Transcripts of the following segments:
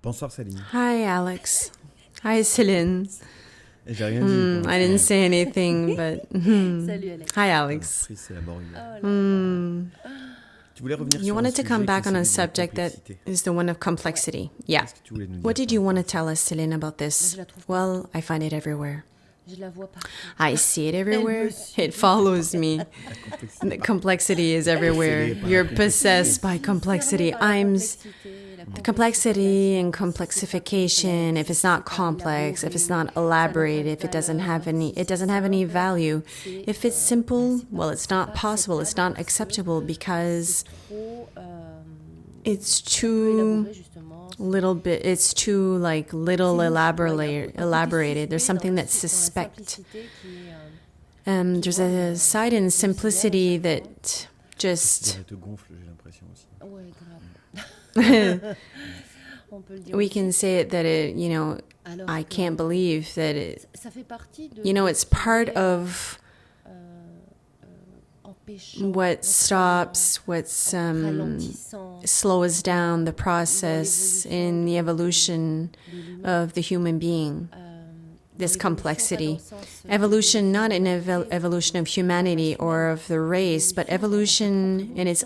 Bonsoir Céline. Hi, Alex. Hi, Céline. J'ai rien dit. I didn't say anything, but... Salut Alex. Hi, Alex. Triste, c'est la mort humaine. Tu Oh voulais revenir You sur wanted un to sujet come qui est back on a celui de la subject that complexité. is the one of complexity. Yeah. Qu'est-ce que tu voulais nous dire What did you par want to rapport tell us, Céline, about this? Je la trouve Well, I find it everywhere. Je la vois partout. I see it everywhere. Elle me suit. It follows me. à la complexité? The complexity is everywhere. Obsédée par la You're complexité. possessed by complexity. Cerné par la I'm complexité, complexity and complexification. If it's not complex, if it's not elaborate, if it doesn't have any value. If it's simple, well, it's not possible. It's not acceptable because trop, it's peu too élaboré, justement. it's too little elaborated. There's something that's suspect. There's a side in simplicity that just Elle te gonfle, j'ai l'impression aussi. Ouais, grave. On peut le dire we aussi. can say it that Alors I que can't believe that ça fait partie de it's part of empêchant, what stops, what's ralentissant slows down the process in the evolution of the human being. This complexity. Evolution, not an evolution of humanity or of the race, but evolution in his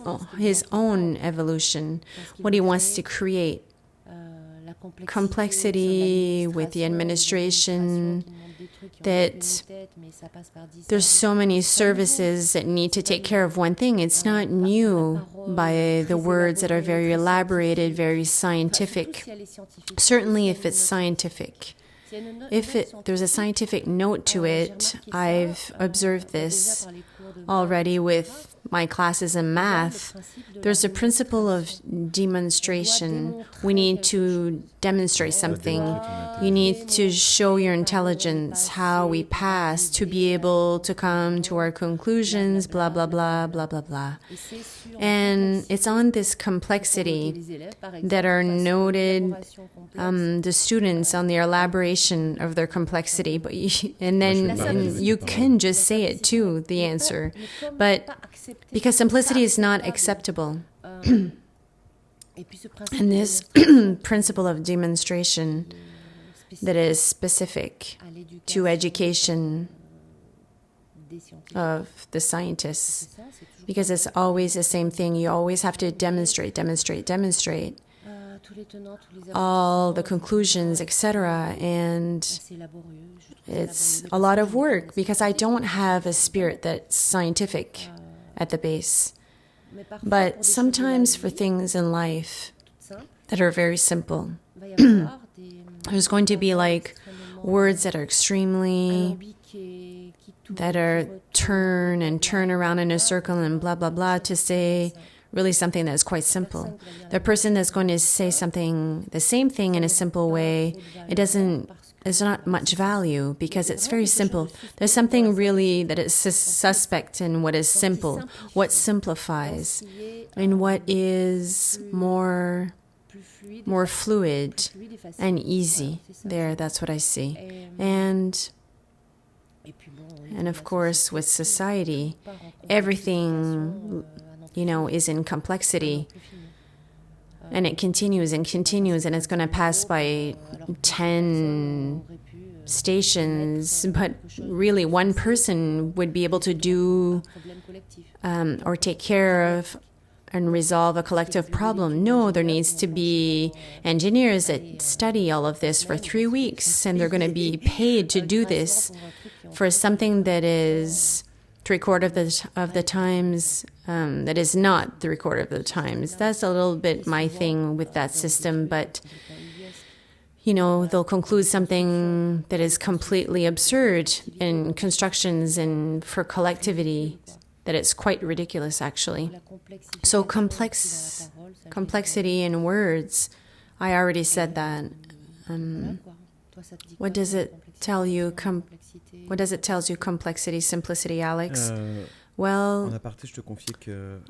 own evolution, what he wants to create. la Complexity with the administration, that there's so many services that need to take care of one thing. It's not new by the words that are very elaborated, very scientific. Certainly if it's scientific. If there's a scientific note to it, I've observed this already with my classes in math. There's a principle of demonstration. We need to demonstrate something. You need to show your intelligence, how we pass, to be able to come to our conclusions, blah, blah, blah, blah, blah, blah. And it's on this complexity that are noted the students on the elaboration of their complexity. But you can just say it too, the answer. But because simplicity is not acceptable. And this principle of demonstration that is specific to education of the scientists, because it's always the same thing. You always have to demonstrate all the conclusions, etc. And it's a lot of work because I don't have a spirit that's scientific at the base. But sometimes for things in life that are very simple, there's going to be like words that are that are turn around in a circle and blah, blah, blah, to say really something that is quite simple. The person that's going to say something, the same thing in a simple way, there's not much value because it's very simple. There's something really that is suspect in what is simple, what simplifies, and what is more fluid and easy. There, that's what I see. And of course, with society, everything, is in complexity. And it continues and continues, and it's going to pass by 10 stations. But really, one person would be able to do or take care of and resolve a collective problem. No, there needs to be engineers that study all of this for 3 weeks, and they're going to be paid to do this for something that is 3/4 of the times that is not 3/4 of the times. That's a little bit my thing with that system, but they'll conclude something that is completely absurd in constructions and for collectivity, that it's quite ridiculous actually. So complexity in words, I already said that. What does it tell you? What does it tell you? Complexity, simplicity, Alex? Well,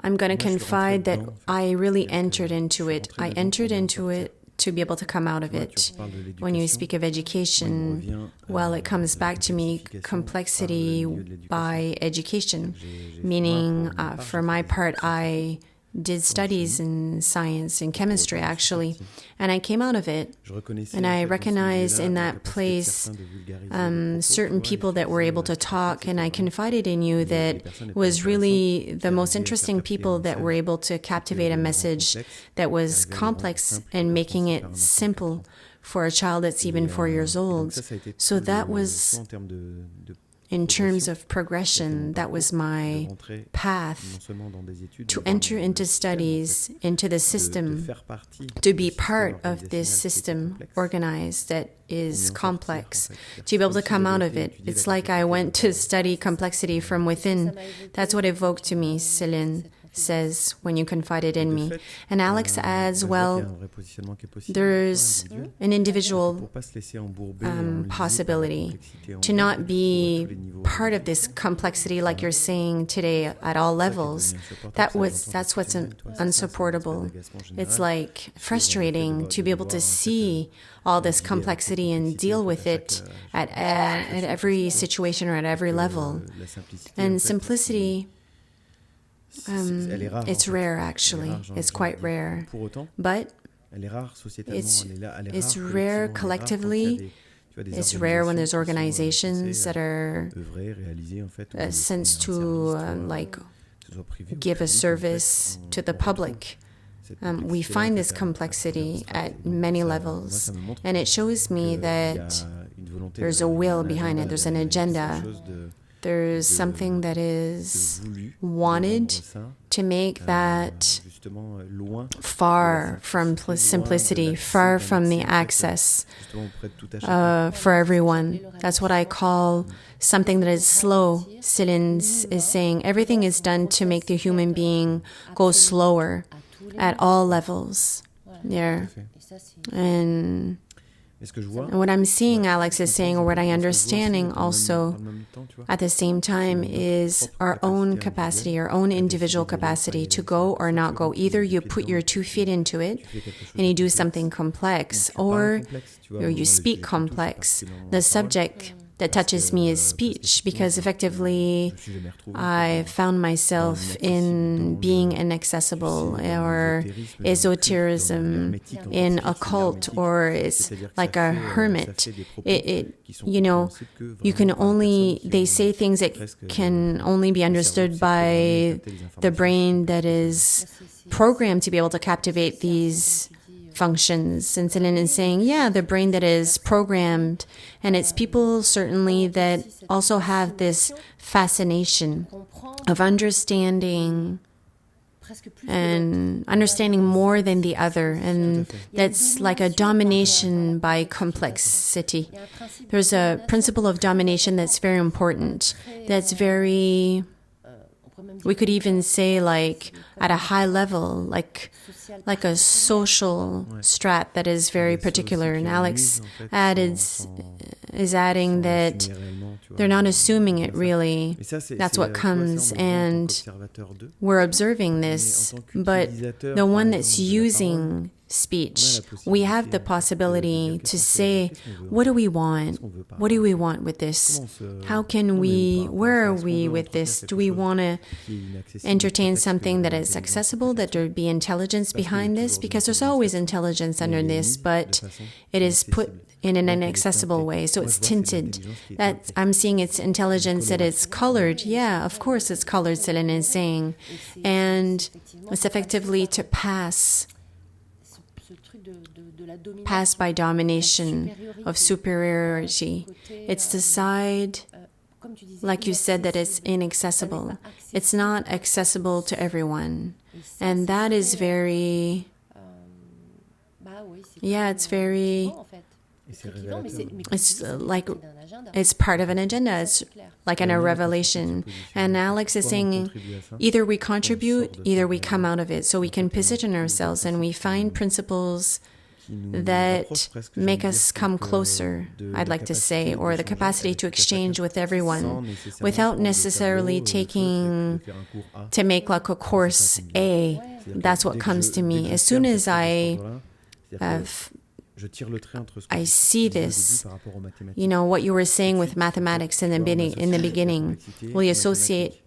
I'm going to confide that I really entered into it. I entered into it to be able to come out of it. When you speak of education, well, it comes back to me, complexity by education, meaning for my part, I did studies in science and chemistry, actually. And I came out of it, and I recognized in that place certain people that were able to talk, and I confided in you that was really the most interesting people that were able to captivate a message that was complex and making it simple for a child that's even 4 years old. So that was, in terms of progression, that was my path to enter into studies, into the system, to be part of this system organized that is complex, to be able to come out of it. It's like I went to study complexity from within. That's what evoked to me, Céline says, when you confided in me. And Alex adds, well, there's an individual possibility to not be part of this complexity like you're saying today at all levels. That's what's unsupportable. It's like frustrating to be able to see all this complexity and deal with it at every situation or at every level. And simplicity, it's rare, actually. It's quite rare. But it's rare collectively. It's rare when there's organizations that are sent to give a service to the public. We find this complexity at many levels, and it shows me that there's a will behind it. There's an agenda. There's something that is wanted to make that far from simplicity, far from the access for everyone. That's what I call something that is slow. Céline is saying everything is done to make the human being go slower at all levels. There. And what I'm seeing, Alex is saying, or what I'm understanding also at the same time, is our own capacity, our own individual capacity to go or not go. Either you put your 2 feet into it and you do something complex, or you speak complex. The subject that touches me is speech, because effectively I found myself in being inaccessible, or esotericism, in a cult, or it's like a hermit. You can only, they say things that can only be understood by the brain that is programmed to be able to captivate these functions. And Céline is saying, yeah, the brain that is programmed, and it's people certainly that also have this fascination of understanding and understanding more than the other, and that's like a domination by complexity. There's a principle of domination that's very important, that's very, we could even say like at a high level, like a social strat that is very particular. And Alex is adding that they're not assuming it really. That's what comes, and we're observing this. But the one that's using speech, we have the possibility to say, what do we want? What do we want with this? How can we, where are we with this? Do we want to entertain something that is accessible, that there be intelligence behind this? Because there's always intelligence under this, but it is put in an inaccessible way, so it's tinted. That I'm seeing it's intelligence, that it's colored. Yeah, of course it's colored, Céline is saying. And it's effectively to pass by domination of superiority. It's the side, like you said, that is inaccessible. It's not accessible to everyone. And that is very, it's very, it's like, it's part of an agenda. It's like in a revelation. And Alex is saying, either we contribute, either we come out of it. So we can position ourselves and we find principles that make us come closer, I'd like to say, or the capacity to exchange with everyone without necessarily taking to make like a course A. That's what comes to me. As soon as I see this, what you were saying with mathematics in the beginning, will you associate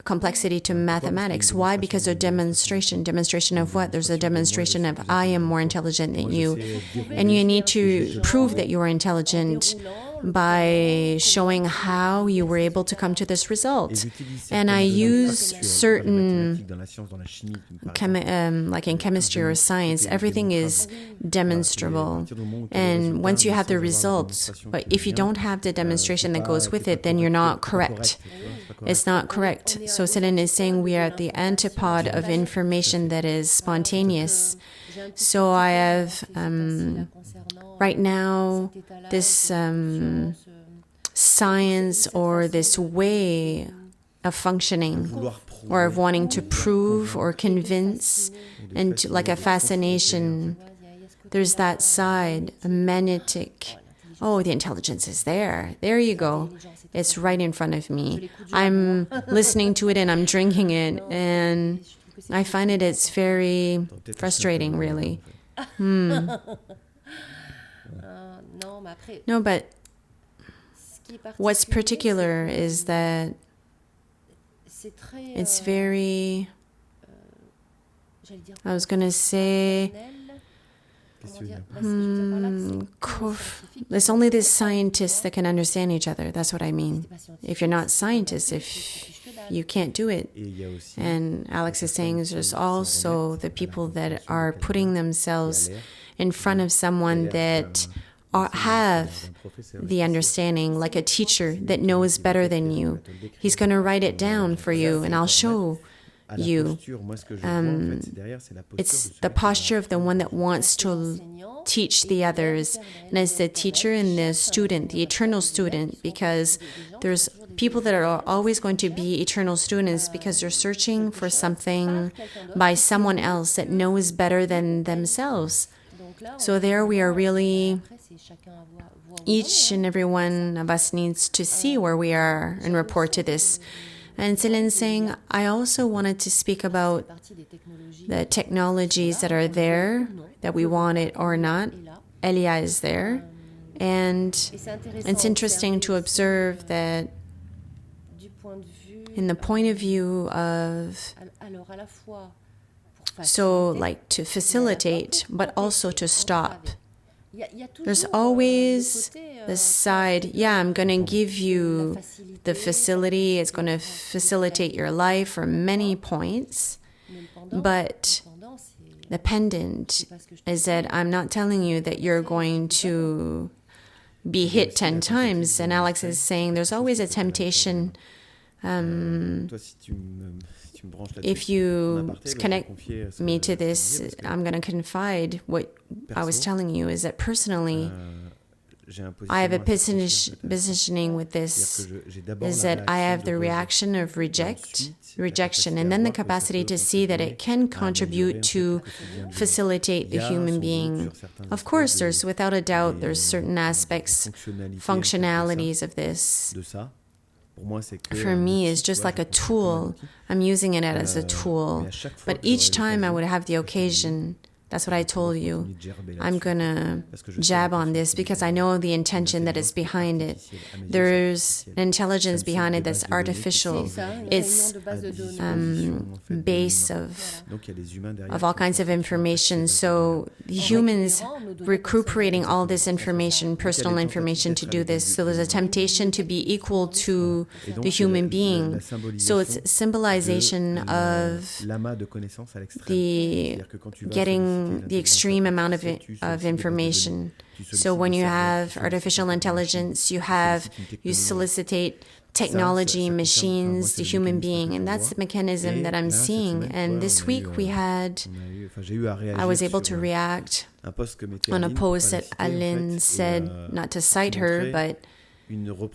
complexity to mathematics. Why? Because of demonstration. Demonstration of what? There's a demonstration of I am more intelligent than you. And you need to prove that you are intelligent by showing how you were able to come to this result. And I use certain, like in chemistry or science, everything is demonstrable. And once you have the results, but if you don't have the demonstration that goes with it, then you're not correct. It's not correct. So Céline is saying we are at the antipode of information that is spontaneous. So I have, right now, this science or this way of functioning or of wanting to prove or convince and like a fascination. There's that side, a magnetic. Oh, the intelligence is there. There you go. It's right in front of me. I'm listening to it and I'm drinking it. And I find it's very frustrating, really. No, but what's particular is that it's very, I was going to say, there's only the scientists that can understand each other. That's what I mean. If you're not scientists, if you can't do it. And Alex is saying there's also the people that are putting themselves in front of someone that have the understanding, like a teacher that knows better than you. He's going to write it down for you, and I'll show you. It's the posture of the one that wants to teach the others, and it's the teacher and the student, the eternal student, because there's people that are always going to be eternal students because they're searching for something by someone else that knows better than themselves. So there we are really, each and every one of us needs to see where we are and report to this. And Céline saying, I also wanted to speak about the technologies that are there, that we want it or not. Elia is there. And it's interesting to observe that in the point of view of, so like to facilitate, but also to stop. There's always the side, I'm going to give you the facility, it's going to facilitate your life for many points, but the pendant is that I'm not telling you that you're going to be hit 10 times. And Alex is saying there's always a temptation. If you connect me to this, I'm going to confide what I was telling you is that personally, I have a positioning with this, is that I have the reaction of rejection, and then the capacity to see that it can contribute to facilitate the human being. Of course, there's, without a doubt, there's certain aspects, functionalities of this. For me, it's just like a tool. I'm using it as a tool. But each time I would have the occasion, that's what I told you, I'm going to jab on this because I know the intention that is behind it. There's an intelligence behind it that's artificial. It's base of all kinds of information. So humans recuperating all this information, personal information to do this. So there's a temptation to be equal to the human being. So it's symbolization of the getting the extreme amount of information. So when you have artificial intelligence, you solicitate technology, machines, the human being, and that's the mechanism that I'm seeing. And this week I was able to react on a post that Aline said, not to cite her, but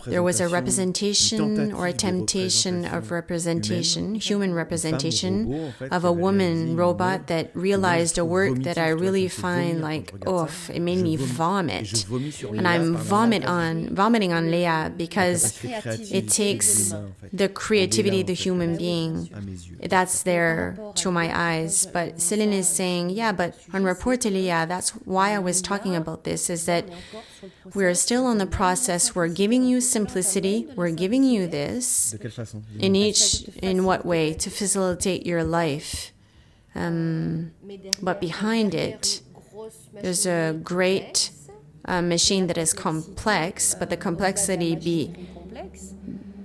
there was a representation or a temptation of representation, human representation of a woman robot that realized a work that I really find like, it made me vomit. And I'm vomiting on Leah because it takes the creativity of the human being. That's there to my eyes. But Céline is saying, but on Rapport to Leah, that's why I was talking about this, is that we're still on the process where giving giving you simplicity. We're giving you this. De quelle façon? In what way? To facilitate your life. But behind it, there's a great machine that is complex, but the complexity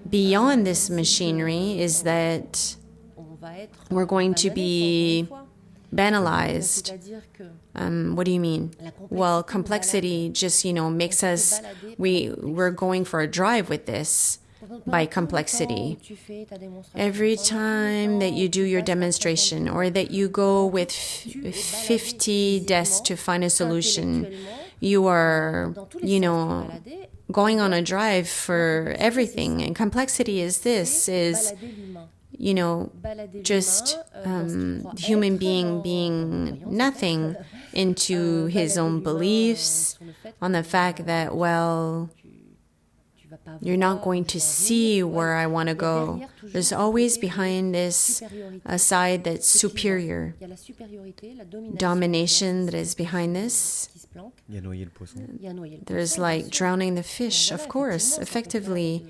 beyond this machinery is that we're going to be banalized. What do you mean? Well, complexity just, makes us, we're going for a drive with this by complexity. Every time that you do your demonstration or that you go with 50 desks to find a solution, you are, going on a drive for everything. And complexity is this, just human being nothing into his own beliefs, on the fact that, well, you're not going to see where I want to go. There's always behind this a side that's superior. Domination that is behind this. There's like drowning the fish, of course, effectively.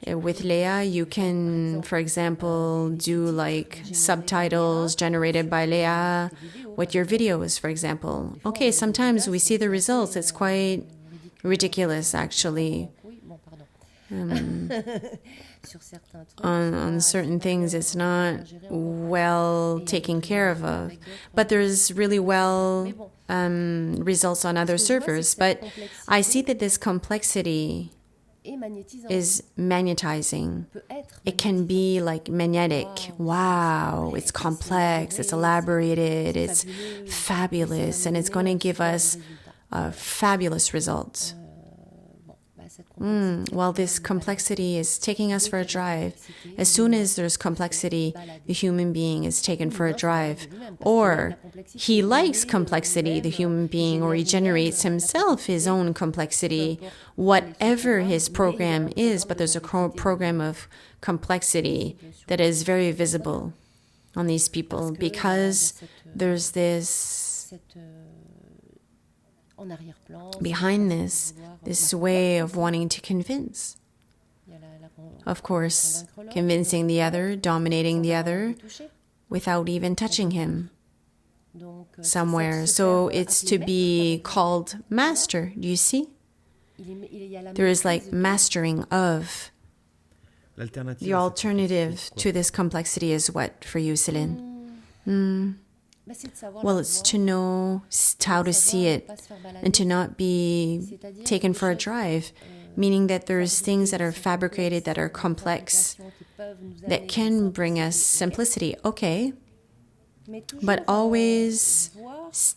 With Leia, you can, for example, do like subtitles generated by Leia with your videos, for example. Okay, sometimes we see the results. It's quite ridiculous, actually. On certain things, it's not well taken care of. But there's really well results on other servers. But I see that this complexity is magnetizing. It can be like magnetic. Wow, it's complex, it's elaborated, it's fabulous, and it's going to give us fabulous results. Well, this complexity is taking us for a drive. As soon as there's complexity, the human being is taken for a drive. Or he likes complexity, the human being, or he generates himself his own complexity, whatever his program is, but there's a program of complexity that is very visible on these people because there's this behind this way of wanting to convince. Of course, convincing the other, dominating the other, without even touching him somewhere. So it's to be called master. Do you see? There is like mastering of. The alternative to this complexity is what for you, Céline? Well, it's to know how to see it and to not be taken for a drive, meaning that there's things that are fabricated, that are complex, that can bring us simplicity. Okay, but always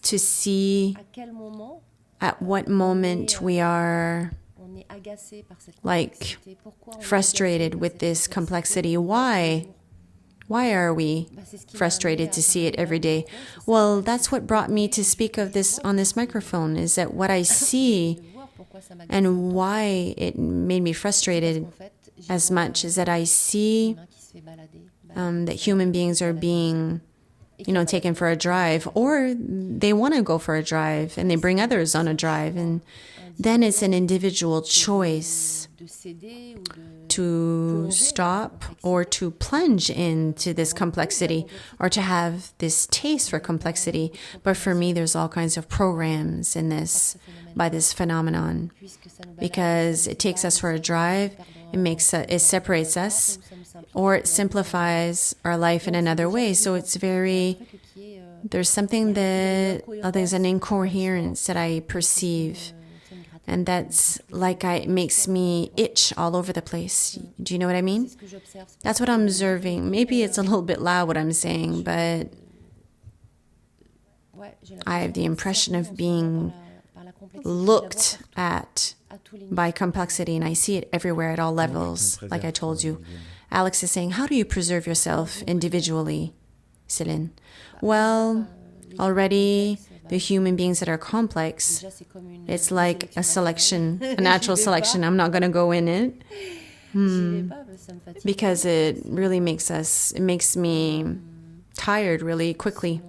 to see at what moment we are like frustrated with this complexity. Why? Why are we frustrated to see it every day? Well, that's what brought me to speak of this on this microphone, is that what I see and why it made me frustrated as much is that I see that human beings are being, taken for a drive, or they want to go for a drive and they bring others on a drive. And then it's an individual choice to stop or to plunge into this complexity or to have this taste for complexity. But for me, there's all kinds of programs in this, by this phenomenon, because it takes us for a drive, it separates us, or it simplifies our life in another way. So it's there's something there's an incoherence that I perceive. And that's it makes me itch all over the place. Do you know what I mean? That's what I'm observing. Maybe it's a little bit loud what I'm saying, but I have the impression of being looked at by complexity, and I see it everywhere at all levels, like I told you. Alex is saying, how do you preserve yourself individually, Céline? Well, already the human beings that are complex, it's like a selection, a natural selection. I'm not going to go in it because it really makes me tired really quickly.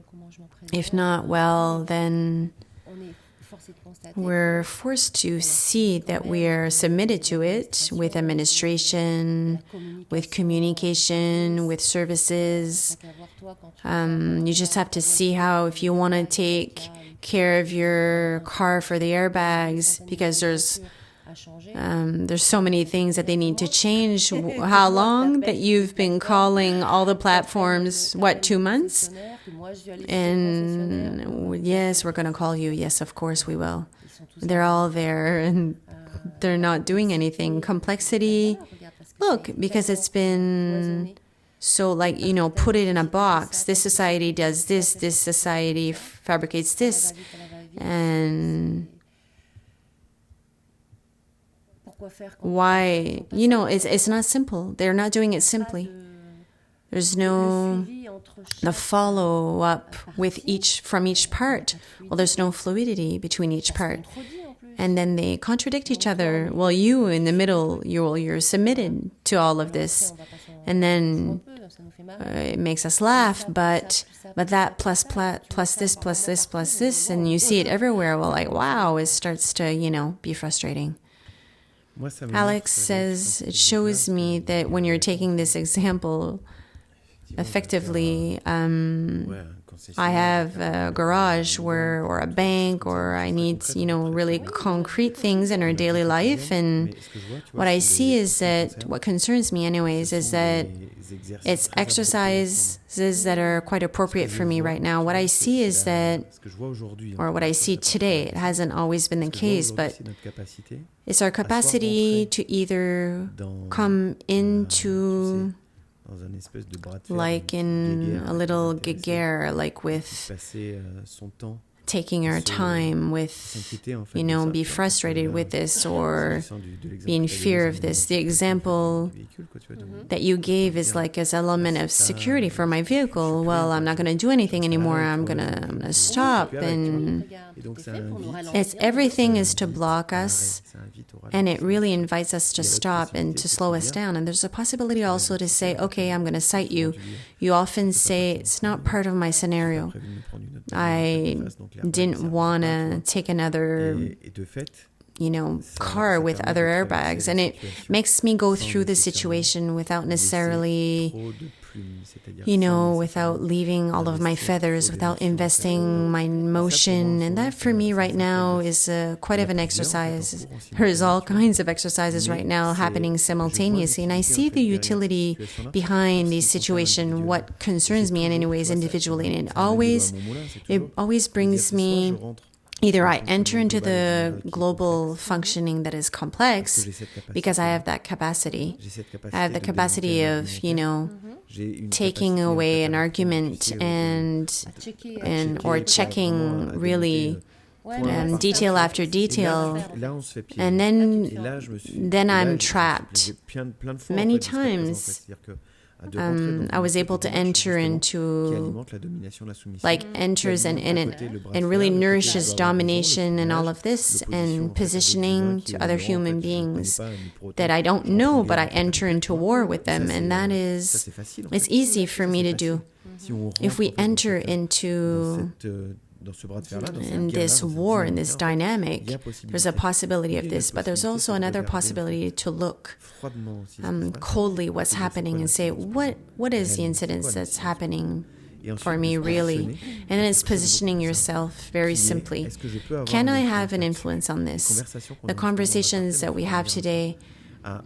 If not, well, then we're forced to see that we are submitted to it with administration, with communication, with services. You just have to see how, if you want to take care of your car for the airbags, because there's so many things that they need to change. How long that you've been calling all the platforms? 2 months? And yes, we're going to call you. Yes, of course we will. They're all there and they're not doing anything. Complexity, look, because it's been so put it in a box. This society does this society fabricates this. And why? It's not simple. They're not doing it simply. There's no the follow-up from each part. Well, there's no fluidity between each part. And then they contradict each other. Well, you in the middle, you're submitted to all of this. And then it makes us laugh, but that plus this, and you see it everywhere. Well, wow, it starts to, be frustrating. Alex says, it shows me that when you're taking this example, effectively, I have a garage or a bank, or I need, really concrete things in our daily life. And what I see is that, what concerns me anyways, is that it's exercises that are quite appropriate for me right now. What I see is that, or what I see today, it hasn't always been the case, but it's our capacity to either come into like in a little guéguerre, like with taking our time with, be frustrated with this or be in fear of this. The example that you gave is like as element of security for my vehicle. Well, I'm not going to do anything anymore. I'm gonna stop. And everything is to block us. And it really invites us to stop and to slow us down. And there's a possibility also to say, okay, I'm going to cite you. You often say, it's not part of my scenario. I didn't want to take another, car with other airbags. And it makes me go through the situation without necessarily, without leaving all of my feathers, without investing my emotion. And that for me right now is quite of an exercise. There's all kinds of exercises right now happening simultaneously. And I see the utility behind these situations, what concerns me in any ways individually. And it always brings me, either I enter into the global functioning that is complex because I have that capacity. I have the capacity of, taking away an argument or checking really detail after detail, and then I'm trapped. Many times I was able to enter into, enters and really nourishes domination and all of this, and positioning to other human beings that I don't know, but I enter into war with them. And that is, it's easy for me to do. If we enter into in this war, in this dynamic, there's a possibility of this, but there's also another possibility to look coldly what's happening and say, what is the incidence that's happening for me really? And then it's positioning yourself very simply. Can I have an influence on this? The conversations that we have today,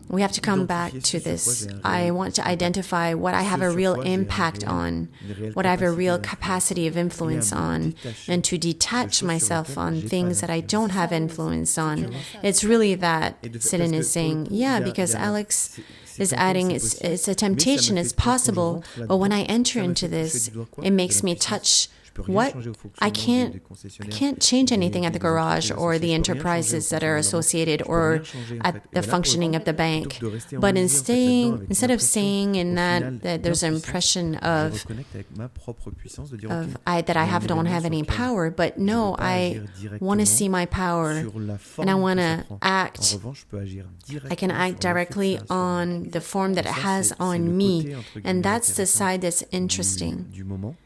we have to come back to this. I want to identify what I have a real impact on, what I have a real capacity of influence on, and to detach myself on things that I don't have influence on. It's really that Céline is saying, because Alex is adding, it's a temptation, it's possible, but when I enter into this, it makes me touch what I can't change anything at the garage or the enterprises that are associated or at the functioning of the bank. But instead of saying in that there's an impression of that I don't have any power, but no, I want to see my power and I want to act. I can act directly on the form that it has on me, and that's the side that's interesting.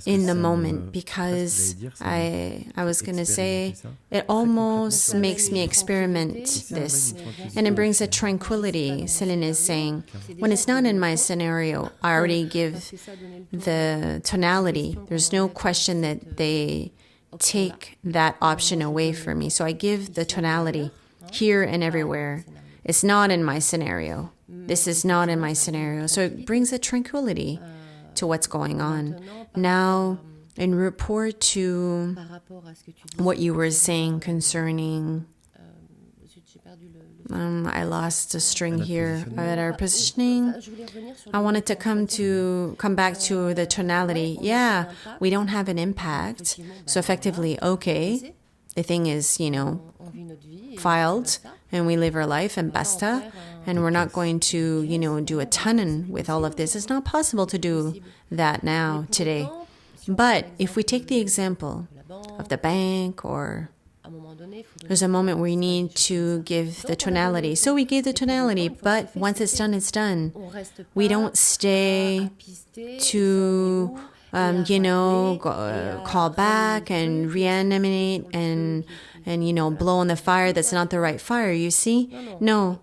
in the moment, because I was going to say it almost makes me experiment this, and it brings a tranquility. Céline is saying, when it's not in my scenario, I already give the tonality. There's no question that they take that option away from me. So I give the tonality here and everywhere. It's not in my scenario. This is not in my scenario. So it brings a tranquility to what's going on. Now, in rapport to what you were saying concerning, I lost a string here at our positioning. I wanted to come back to the tonality. Yeah, we don't have an impact. So effectively, okay, the thing is, filed, and we live our life and basta, and we're not going to, do a ton with all of this. It's not possible to do that now, today. But if we take the example of the bank, or there's a moment where you need to give the tonality. So we gave the tonality, but once it's done, it's done. We don't stay to, call back and reanimate and blow on the fire that's not the right fire, you see? No.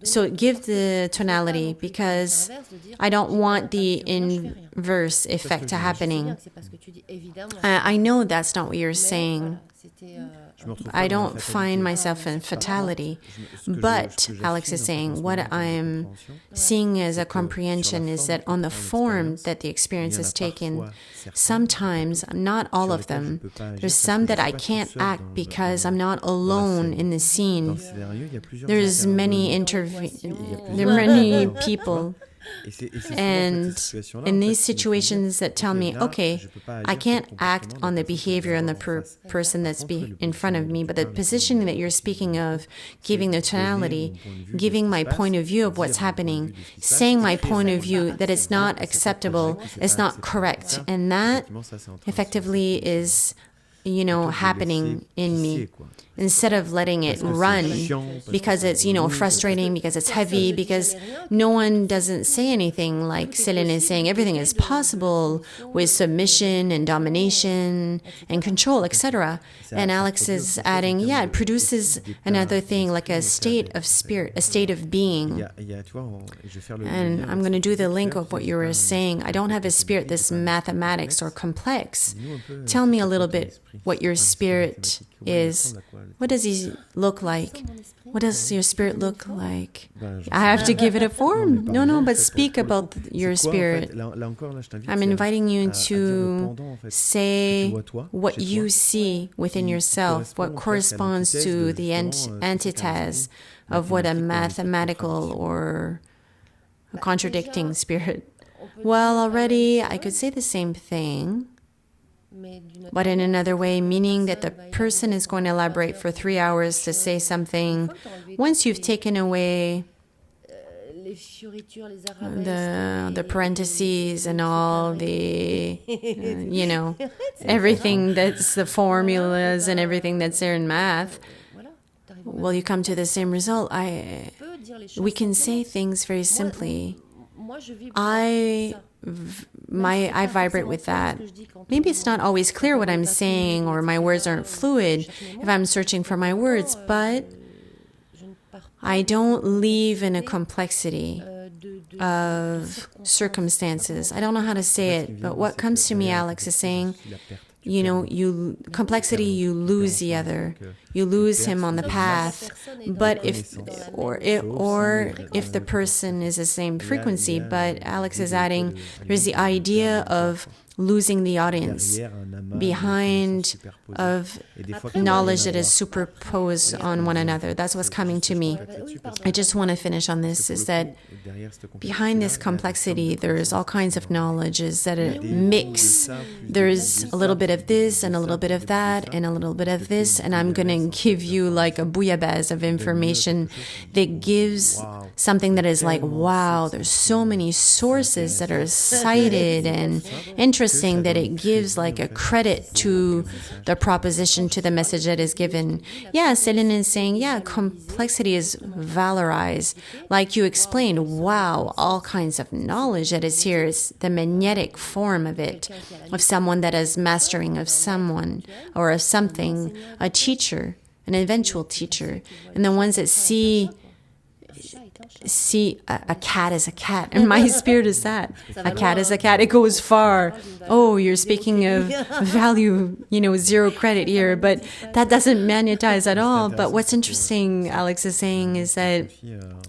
So give the tonality, because I don't want the inverse effect happening. I know that's not what you're saying. I don't find myself in fatality. But Alex is saying, what I'm seeing as a comprehension is that on the form that the experience is taken, sometimes, not all of them, there's some that I can't act because I'm not alone in the scene. There's many people. And in these situations that tell me, okay, I can't act on the behavior and the person that's in front of me, but the positioning that you're speaking of, giving the tonality, giving my point of view of what's happening, saying my point of view that it's not acceptable, it's not correct, and that effectively is, happening in me. Instead of letting it run because it's, frustrating, because it's heavy, because no one doesn't say anything, like Céline is saying, everything is possible with submission and domination and control, etc. And Alex is adding, it produces another thing, like a state of spirit, a state of being. And I'm going to do the link of what you were saying. I don't have a spirit that's mathematics or complex. Tell me a little bit what your spirit is. What does he look like? What does your spirit look like? I have to give it a form. No, but speak about your spirit. I'm inviting you to say what you see within yourself, what corresponds to the antithesis of what a mathematical or a contradicting spirit. Well, already I could say the same thing, but in another way, meaning that the person is going to elaborate for 3 hours to say something. Once you've taken away the parentheses and all the, everything that's the formulas and everything that's there in math, well, you come to the same result. We can say things very simply. I vibrate with that. Maybe it's not always clear what I'm saying, or my words aren't fluid if I'm searching for my words, but I don't live in a complexity of circumstances. I don't know how to say it, but what comes to me, Alex is saying, complexity, you lose the other. You lose him on the path. But if the person is the same frequency, but Alex is adding, there's the idea of losing the audience behind of knowledge that is superposed on one another. That's what's coming to me. I just want to finish on this, is that behind this complexity, there's all kinds of knowledges that are mix. There's a little bit of this and a little bit of that and a little bit of this, and I'm going to give you like a bouillabaisse of information that gives something that is like, wow, there's so many sources that are cited and interesting interesting that it gives like a credit to the proposition, to the message that is given. Yeah, Céline is saying, yeah, complexity is valorized. Like you explained, wow, all kinds of knowledge that is here is the magnetic form of it, of someone that is mastering of someone or of something, a teacher, an eventual teacher, and the ones that see a cat as a cat, and my spirit is that a cat is a cat. It goes far. Oh, you're speaking of value, 0 credit here, but that doesn't magnetize at all. But what's interesting, Alex is saying, is that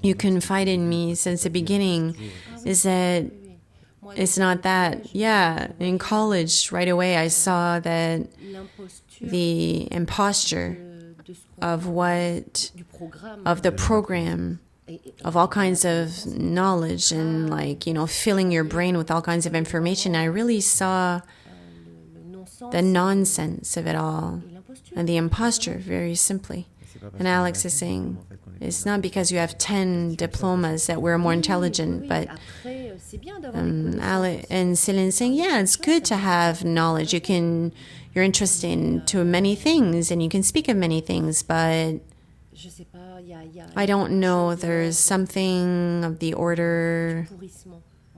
you confide in me since the beginning, is that it's not that. Yeah, in college, right away, I saw that the imposture of the program, of all kinds of knowledge and filling your brain with all kinds of information. I really saw the nonsense of it all and the imposture, very simply. And Alex is saying, it's not because you have 10 diplomas that we're more intelligent, but and Céline saying, yeah, it's good to have knowledge. You're interested into many things and you can speak of many things, but I don't know, there's something of the order,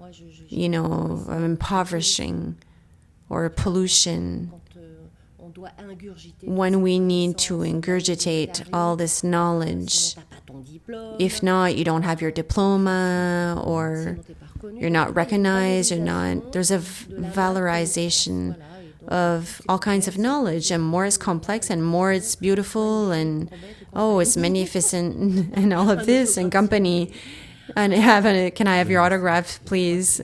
of impoverishing or pollution when we need to ingurgitate all this knowledge. If not, you don't have your diploma, or you're not recognized, there's a valorization of all kinds of knowledge, and more is complex and more it's beautiful and it's magnificent and all of this and company. And can I have your autograph, please?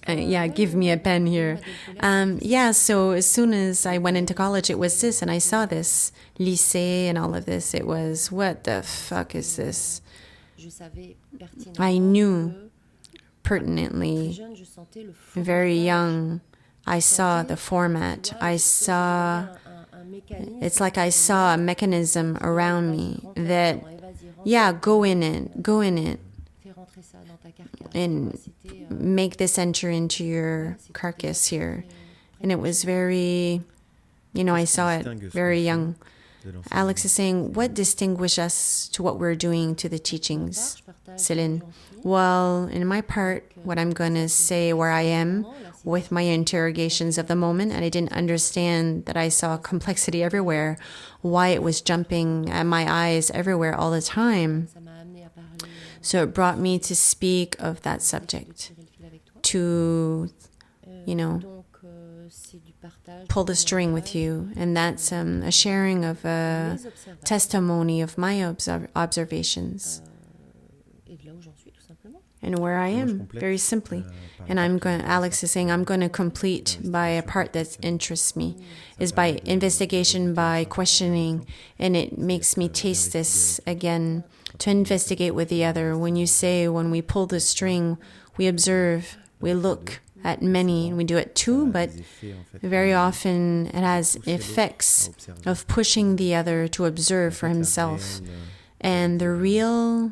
Yeah, give me a pen here. So as soon as I went into college, it was this, and I saw this lycée and all of this. It was, what the fuck is this? I knew pertinently, very young, I saw the format. It's like I saw a mechanism around me that, go in it, and make this enter into your carcass here. And it was very, I saw it very young. Alex is saying, what distinguishes us to what we're doing to the teachings, Céline? Well, in my part, what I'm going to say where I am with my interrogations of the moment, and I didn't understand that I saw complexity everywhere, why it was jumping at my eyes everywhere all the time. So it brought me to speak of that subject, to, pull the string with you. And that's a sharing of a testimony of my observations and where I am, very simply. And Alex is saying, I'm going to complete by a part that interests me, is by investigation, by questioning, and it makes me taste this again, to investigate with the other. When you say, when we pull the string, we observe, we look at many, and we do it too, but very often it has effects of pushing the other to observe for himself. And the real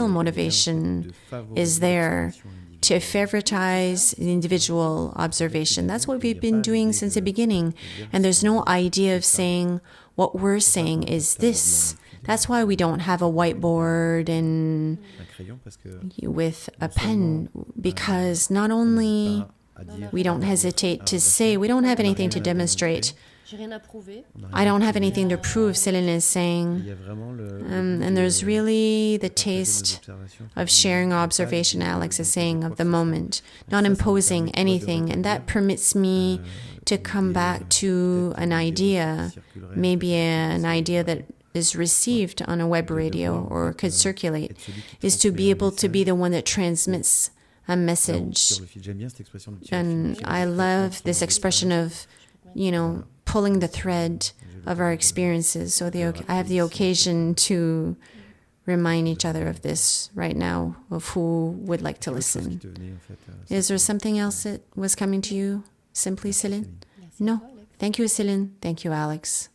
motivation is there to favoritize the individual observation. That's what we've been doing since the beginning. And there's no idea of saying what we're saying is this. That's why we don't have a whiteboard and with a pen, because not only we don't hesitate to say, we don't have anything to demonstrate. I don't have anything to prove, Céline is saying. And there's really the taste of sharing observation, Alex is saying, of the moment, not imposing anything. And that permits me to come back to an idea, maybe an idea that is received on a web radio or could circulate, is to be able to be the one that transmits a message. And I love this expression of, pulling the thread of our experiences. So I have the occasion to remind each other of this right now, of who would like to listen. Is there something else that was coming to you, simply, Céline? No. Thank you, Céline. Thank you, Alex.